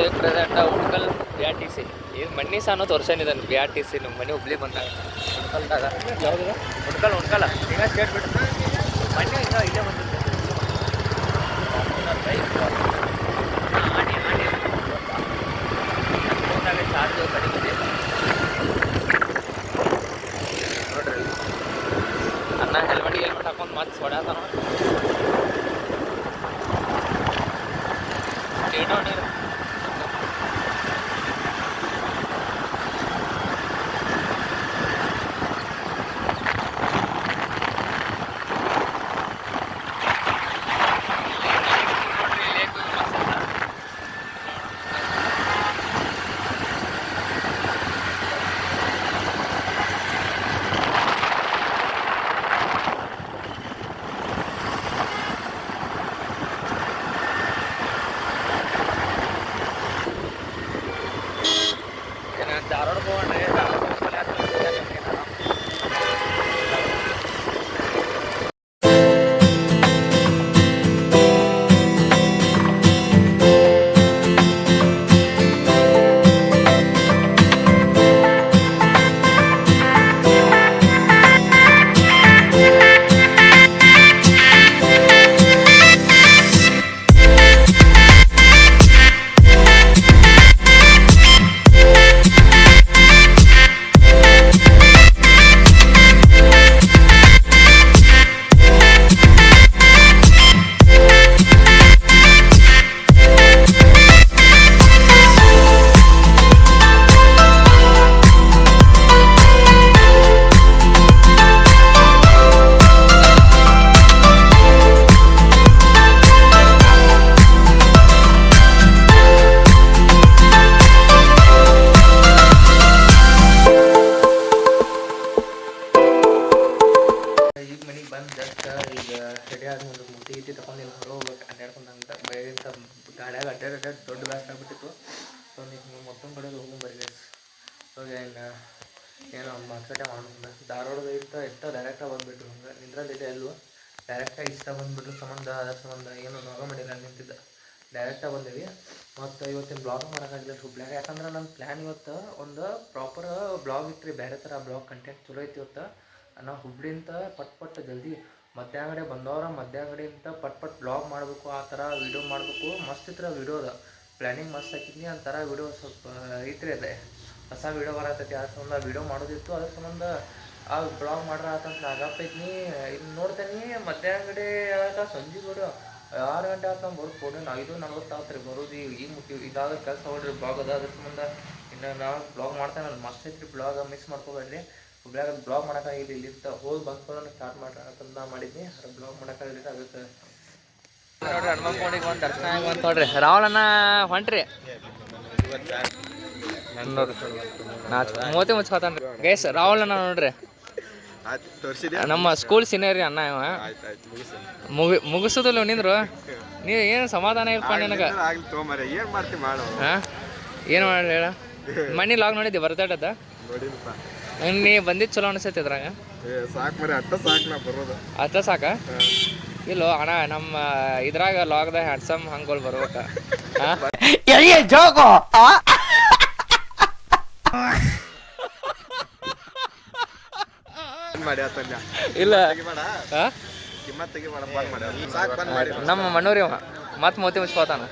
ಈಗ present Unkal BRTC ಈಗ ಮಣ್ಣಿ ಸಾನು ತೋರ್ಸೇನಿದ್ದಾನೆ BRTC ನಮ್ಮ ಮನೆ ಹುಬ್ಳಿ ಬಂದಾಗ ಉಣ್ಕಲ್ದಾಗ ಯಾವ್ದು ಉಣ್ಕಲ್ ಈಗ ಸ್ಟೇಟ್ ಬಿಟ್ಟು ಮಣ್ಣಿ ಈಗ ಇಲ್ಲೇ ಬಂದಿದ್ದೆ ಚಾರ್ಜ್ ಕಡಿಮೆ ಇದೆ ನೋಡ್ರಿ ಅನ್ನ ಹೆಲ್ಮೆಟ್ ಹಾಕೊಂಡು ಮತ್ತೆ ಸೊಡ್ಯಾತಾನ ಹೊಡೀರಿ ಧಾರವಾಡ ಹೋಗೋಣ್ರಿ ಟಿ ತಗೊಂಡು ಇಲ್ಲಿ ಹೊರ ಹೋಗ್ಬೇಕು ಅಡ್ಡಾಡ್ಕೊಂಡು ಹಂಗೆ ಬೈಗಿಂತ ಗಾಡ್ಯಾಗ ಅಡ್ಡಾಡ್ ದೊಡ್ಡ ಬ್ಯಾಸ್ರ ಆಗ್ಬಿಟ್ಟಿತ್ತು ಸೊ ನೀವು ಮತ್ತೊಂದು ಕಡೆ ಹೋಗ್ಬರ್ರಿ ಸೊ ಏನೋ ಮಾತುಕತೆ ಮಾಡ್ಕೊಂಡು ಧಾರವಾಡದ ಇಷ್ಟ ಡೈರೆಕ್ಟಾಗಿ ಬಂದುಬಿಟ್ಟು ಹಂಗೆ ನಿಂದ್ರಲ್ಲಿದೆ ಅಲ್ವ ಡೈರೆಕ್ಟಾಗಿ ಇಷ್ಟ ಬಂದುಬಿಟ್ಟು ಸಂಬಂಧ ಅದರ ಸಂಬಂಧ ಏನು ನೋಗ ಮಾಡಿಲ್ಲ ನಿಂತಿದ್ದ ಡೈರೆಕ್ಟಾಗಿ ಬಂದೇವಿ ಮತ್ತು ಇವತ್ತಿನ ಬ್ಲಾಗ್ ಮಾಡೋಕ್ಕಾಗಿಲ್ಲ ಹುಬ್ಳ್ಯಾಗ ಯಾಕಂದ್ರೆ ನನ್ನ ಪ್ಲ್ಯಾನ್ ಇವತ್ತು ಒಂದು ಪ್ರಾಪರ್ ಬ್ಲಾಗ್ ಇತ್ತು ರೀ ಬೇರೆ ಥರ ಬ್ಲಾಗ್ ಕಂಟೆಂಟ್ ಚಲೋ ಐತಿ ಇವತ್ತು ನಾವು ಹುಬ್ಳಿಂದ ಪಟ್ ಜಲ್ದಿ ಮಧ್ಯಾಹ್ನ ಬಂದವ್ರ ಮಧ್ಯಾಹ್ನದಿಂದ ಪಟ್ ಬ್ಲಾಗ್ ಮಾಡಬೇಕು ಆ ಥರ ವೀಡಿಯೋ ಮಾಡಬೇಕು ಮಸ್ತ್ ಇತ್ತು ವೀಡಿಯೋದ ಪ್ಲ್ಯಾನಿಂಗ್ ಮಸ್ತ್ ಹಾಕಿದ್ನಿ ಒಂಥರ ವೀಡಿಯೋ ಸ್ವಲ್ಪ ಐತ್ರಿ ಅದೇ ಹೊಸ ವೀಡಿಯೋ ಬರತೈತಿ ಅದ್ರ ಸಂಬಂಧ ವೀಡಿಯೋ ಮಾಡೋದಿತ್ತು ಅದ್ರ ಸಂಬಂಧ ಆ ಬ್ಲಾಗ್ ಮಾಡ್ರ ಆತಂತ ಆಗಪ್ಪೈತ್ನಿ ಇನ್ನು ನೋಡ್ತೇನೆ ಮಧ್ಯಾಹ್ನ ಸಂಜೆ ಬಿಡು 6 ಗಂಟೆ ಆತ ಬರೋದು ಫೋಟೋ 5:40 ಆತ್ರಿ ಬರೋದು ಈಗ ಮುಟ್ಟಿವಿ ಇದಾದ್ರೆ ಕೆಲಸ ನೋಡ್ರಿ ಬ್ಲಾಗ್ ಅದ ಅದ್ರ ಸಂಬಂಧ ಇನ್ನು ನಾವು ಬ್ಲಾಗ್ ಮಾಡ್ತೇನೆ ಅದು ಮಸ್ತ್ ಐತ್ರಿ ಬ್ಲಾಗ್ ಮಿಸ್ ಮಾಡ್ಕೋಬೇಡ್ರಿ ಹುಬ್ಳ್ಯಾಗ ಬ್ಲಾಗ್ ಮಾಡೋಕ್ಕಾಗಿಲ್ಲ ಇಲ್ಲಿಂದ ಹೋಗಿ ಬಂದ್ಕೊಳ್ಳೋಣ ಸ್ಟಾರ್ಟ್ ಅಂತಂದು ನಾ ಮಾಡಿದ್ನಿ ಅದು ಬ್ಲಾಗ್ ಮಾಡೋಕ್ಕಾಗಿಲ್ಲ ಅದಕ್ಕೆ ನೋಡ್ರಿ ಹನುಮಂತ ಕೋಣಿಗೆ ಒಂದು ದರ್ಶನ ಆಗಿ ಬಂತು ನೋಡ್ರಿ ರಾವಣನ ಹೊಂಟ್ರಿ ಮೂವತ್ತೇ ಮುಚ್ಕೋತಾನ್ರಿ ಗೈಸ್ ರಾವಣನ ನೋಡ್ರಿ ನಮ್ಮ ಸ್ಕೂಲ್ ಸೀನಿಯರ್ ಅಣ್ಣ ಇವ ಮುಗಿಸೋದಿಲ್ಲ ನಿಂದ್ರು ನೀವು ಏನು ಸಮಾಧಾನ ಇಲ್ಪ ನಿನಗೆ ಏನು ಮಾಡಿ ಹೇಳ ಮಣ್ಣಿ ಲಾಗ್ ನೋಡಿದ್ದಿ ಬರ್ತಡದ ನೀ ಬಂದಿದ್ದು ಚಲೋ ಅನಿಸೈತಿ ಇದ್ರಾಗ ಅಷ್ಟ ಸಾಕ ಇಲ್ಲೋ ಅಣ್ಣ ನಮ್ಮ ಇದ್ರಾಗ ಲಾಗ್ದ ಹ್ಯಾಂಡ್ಸಮ್ ಹಂಗೋಲ್ ಬರ್ಬೇಕ ಇಲ್ಲ ನಮ್ಮ ಮಣ್ಣೂರಿ ಮತ್ ಮೋತಿ ಮುಚ್ಕೋತಾನ